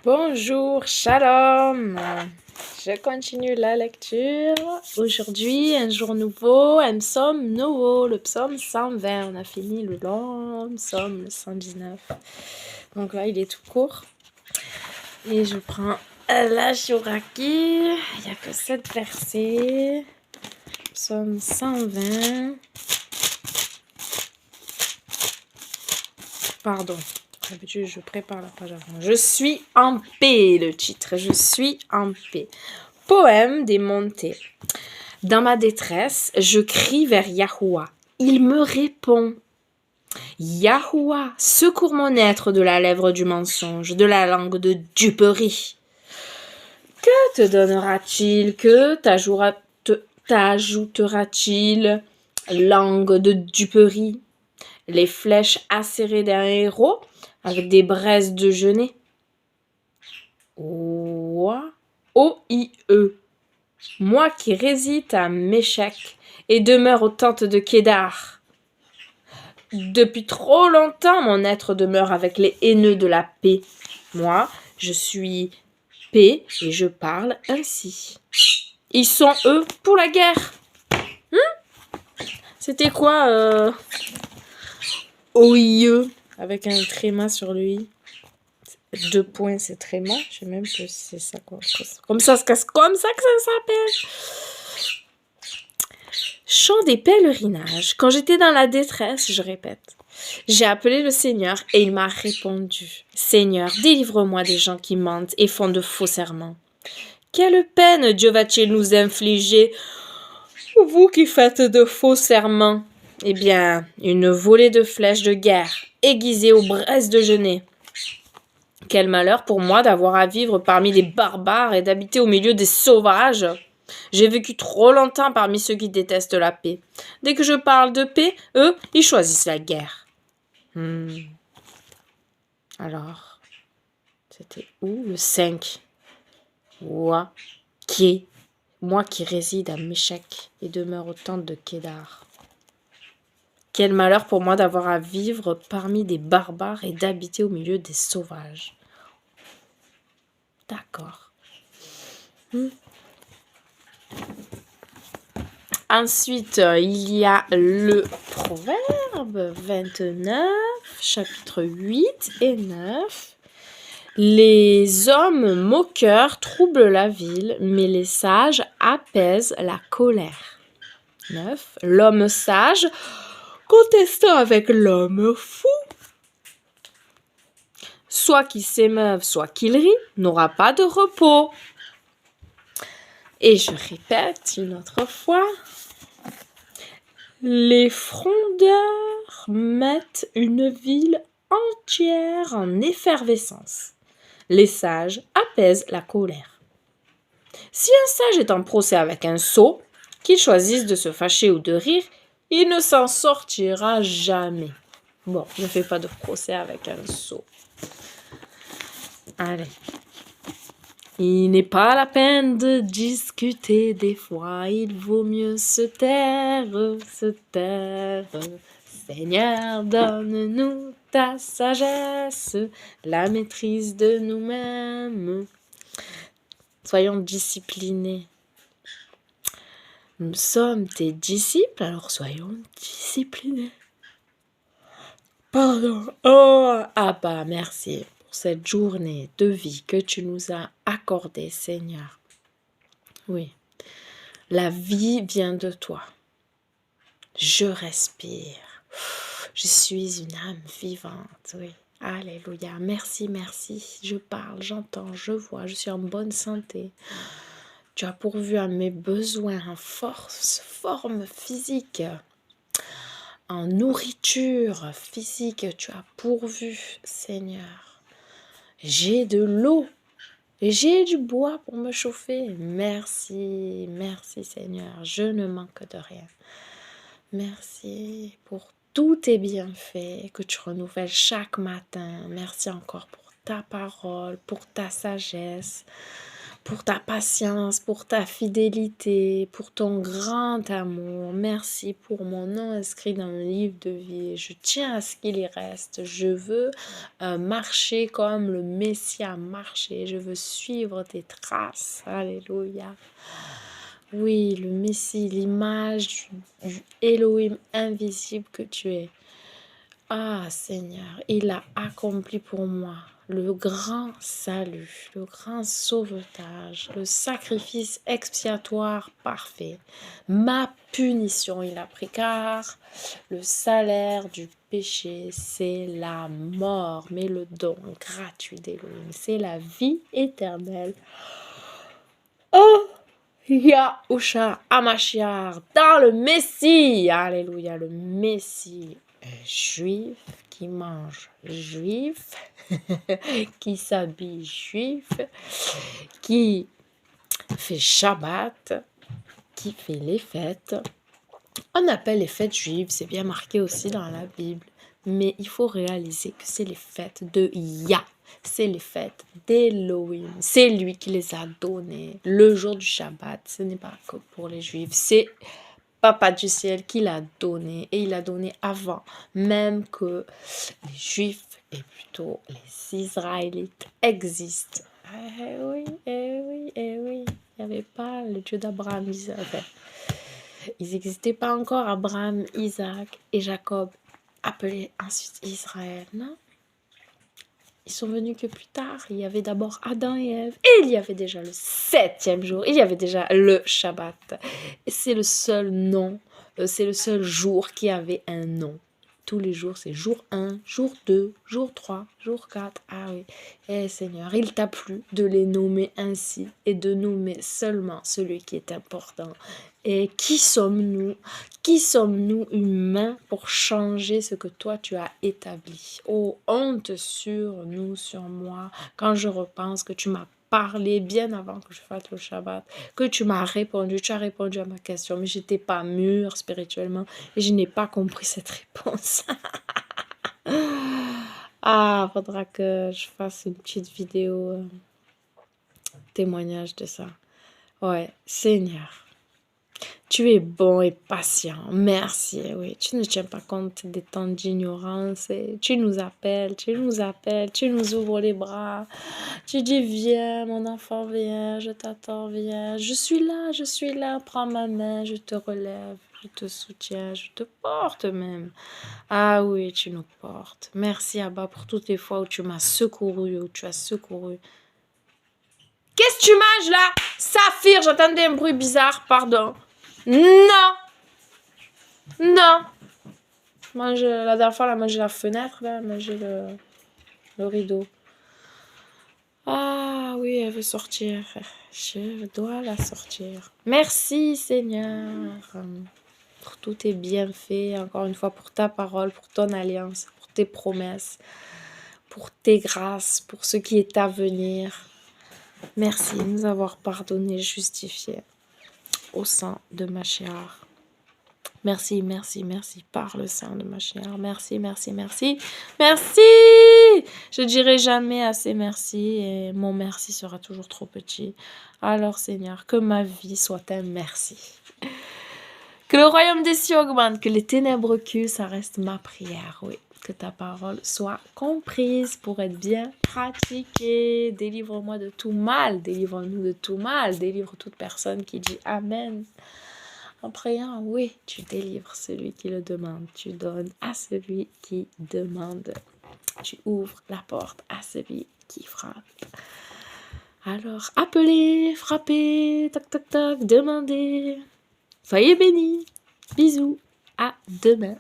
Bonjour, shalom. Je continue la lecture. Aujourd'hui, un jour nouveau, un psaume nouveau, le psaume 120. On a fini le long psaume, le 119. Donc là, il est tout court. Et je prends la Shuraki. Il n'y a que 7 versets. Psaume 120. Pardon. D'habitude, je prépare la page avant. Je suis en paix, le titre. Je suis en paix. Poème des montées. Dans ma détresse, je crie vers Yahuwah. Il me répond. Yahuwah, secours mon être de la lèvre du mensonge, de la langue de duperie. Que te donnera-t-il? Que t'ajoutera-t-il? Langue de duperie. Les flèches acérées d'un héros avec des braises de genêt. O-I-E. Moi qui réside à Méchec et demeure aux tentes de Kédar. Depuis trop longtemps, mon être demeure avec les haineux de la paix. Moi, je suis paix et je parle ainsi. Ils sont, eux, pour la guerre. C'était quoi OIE avec un tréma sur lui. 2 points, c'est tréma. Je sais même pas si c'est ça. Comme ça que ça s'appelle. Chant des pèlerinages. Quand j'étais dans la détresse, je répète. J'ai appelé le Seigneur et il m'a répondu. Seigneur, délivre-moi des gens qui mentent et font de faux serments. Quelle peine Dieu va-t-il nous infliger, vous qui faites de faux serments? Eh bien, une volée de flèches de guerre, aiguisée aux braises de genêt. Quel malheur pour moi d'avoir à vivre parmi des barbares et d'habiter au milieu des sauvages. J'ai vécu trop longtemps parmi ceux qui détestent la paix. Dès que je parle de paix, eux, ils choisissent la guerre. Alors, c'était où le 5? Moi qui réside à Méchec et demeure aux tentes de Kédar. Quel malheur pour moi d'avoir à vivre parmi des barbares et d'habiter au milieu des sauvages. D'accord. Ensuite, il y a le Proverbe 29, chapitre 8 et 9. Les hommes moqueurs troublent la ville, mais les sages apaisent la colère. 9. L'homme sage contestant avec l'homme fou, soit qu'il s'émeuve, soit qu'il rit, n'aura pas de repos. Et je répète une autre fois. Les frondeurs mettent une ville entière en effervescence. Les sages apaisent la colère. Si un sage est en procès avec un sot, qu'il choisisse de se fâcher ou de rire, il ne s'en sortira jamais. Bon, ne fais pas de procès avec un sot. Allez. Il n'est pas la peine de discuter des fois, il vaut mieux se taire. Seigneur, donne-nous ta sagesse, la maîtrise de nous-mêmes. Soyons disciplinés. Nous sommes tes disciples, alors soyons disciplinés. Pardon. Oh, Abba, merci pour cette journée de vie que tu nous as accordée, Seigneur. Oui, la vie vient de toi. Je respire. Je suis une âme vivante, oui. Alléluia. Merci, merci. Je parle, j'entends, je vois, je suis en bonne santé. Tu as pourvu à mes besoins en force, forme physique, en nourriture physique. Tu as pourvu, Seigneur. J'ai de l'eau et j'ai du bois pour me chauffer. Merci, merci, Seigneur. Je ne manque de rien. Merci pour tous tes bienfaits que tu renouvelles chaque matin. Merci encore pour ta parole, pour ta sagesse, pour ta patience, pour ta fidélité, pour ton grand amour. Merci pour mon nom inscrit dans le livre de vie. Je tiens à ce qu'il y reste. Je veux marcher comme le Messie a marché. Je veux suivre tes traces. Alléluia. Oui, le Messie, l'image du Elohim invisible que tu es. Ah Seigneur, il a accompli pour moi le grand salut, le grand sauvetage, le sacrifice expiatoire parfait. Ma punition, il a pris car le salaire du péché, c'est la mort, mais le don gratuit d'Élohim, c'est la vie éternelle. Oh Yahushua Hamashiach, dans le Messie, alléluia, le Messie juif qui mange juif, qui s'habille juif, qui fait Shabbat, qui fait les fêtes. On appelle les fêtes juives, c'est bien marqué aussi dans la Bible, mais il faut réaliser que c'est les fêtes de Yah. C'est les fêtes d'Elohim. C'est lui qui les a données. Le jour du Shabbat, ce n'est pas que pour les Juifs. C'est Papa du ciel qui l'a donné. Et il l'a donné avant même que les Juifs et plutôt les Israélites existent. Eh oui, eh oui, eh oui. Il n'y avait pas le Dieu d'Abraham, Isaac. Ils n'existaient pas encore, Abraham, Isaac et Jacob, appelés ensuite Israël, non? Ils sont venus que plus tard. Il y avait d'abord Adam et Ève. Et il y avait déjà le 7e jour. Il y avait déjà le Shabbat. Et c'est le seul nom. C'est le seul jour qui avait un nom. Tous les jours, c'est jour 1, jour 2, jour 3, jour 4. Ah oui. Eh Seigneur, il t'a plu de les nommer ainsi et de nommer seulement celui qui est important. Et qui sommes-nous? Qui sommes-nous humains pour changer ce que toi tu as établi? Oh, honte sur nous, sur moi, quand je repense que tu m'as parlé bien avant que je fasse le Shabbat, que tu m'as répondu, tu as répondu à ma question, mais j'étais pas mûre spirituellement et je n'ai pas compris cette réponse. Ah, faudra que je fasse une petite vidéo témoignage de ça. Ouais, Seigneur. Tu es bon et patient. Merci. Oui, tu ne tiens pas compte des temps d'ignorance. Tu nous appelles, tu nous ouvres les bras. Tu dis, viens, mon enfant, viens, je t'attends, viens. Je suis là, prends ma main, je te relève, je te soutiens, je te porte même. Ah oui, tu nous portes. Merci, Abba, pour toutes les fois où tu m'as secouru, où tu as secouru. Qu'est-ce que tu manges là? Saphir, j'entendais un bruit bizarre, pardon. Non, non. La dernière fois, elle a mangé la fenêtre, là, elle a mangé le rideau. Ah oui, elle veut sortir. Je dois la sortir. Merci Seigneur pour tous tes bienfaits, encore une fois pour ta parole, pour ton alliance, pour tes promesses, pour tes grâces, pour ce qui est à venir. Merci de nous avoir pardonné, justifié au sang de Mashiach. Merci, merci, merci par le sang de Mashiach. Merci, merci, merci, merci. Je dirai jamais assez merci et mon merci sera toujours trop petit. Alors Seigneur, que ma vie soit un merci. Que le royaume des cieux augmente, que les ténèbres reculent, ça reste ma prière, oui. Que ta parole soit comprise pour être bien pratiquée. Délivre-moi de tout mal, délivre-nous de tout mal, délivre toute personne qui dit Amen. En priant, oui, tu délivres celui qui le demande. Tu donnes à celui qui demande. Tu ouvres la porte à celui qui frappe. Alors, appelez, frappez, toc, toc, toc, demandez. Soyez bénis. Bisous. À demain.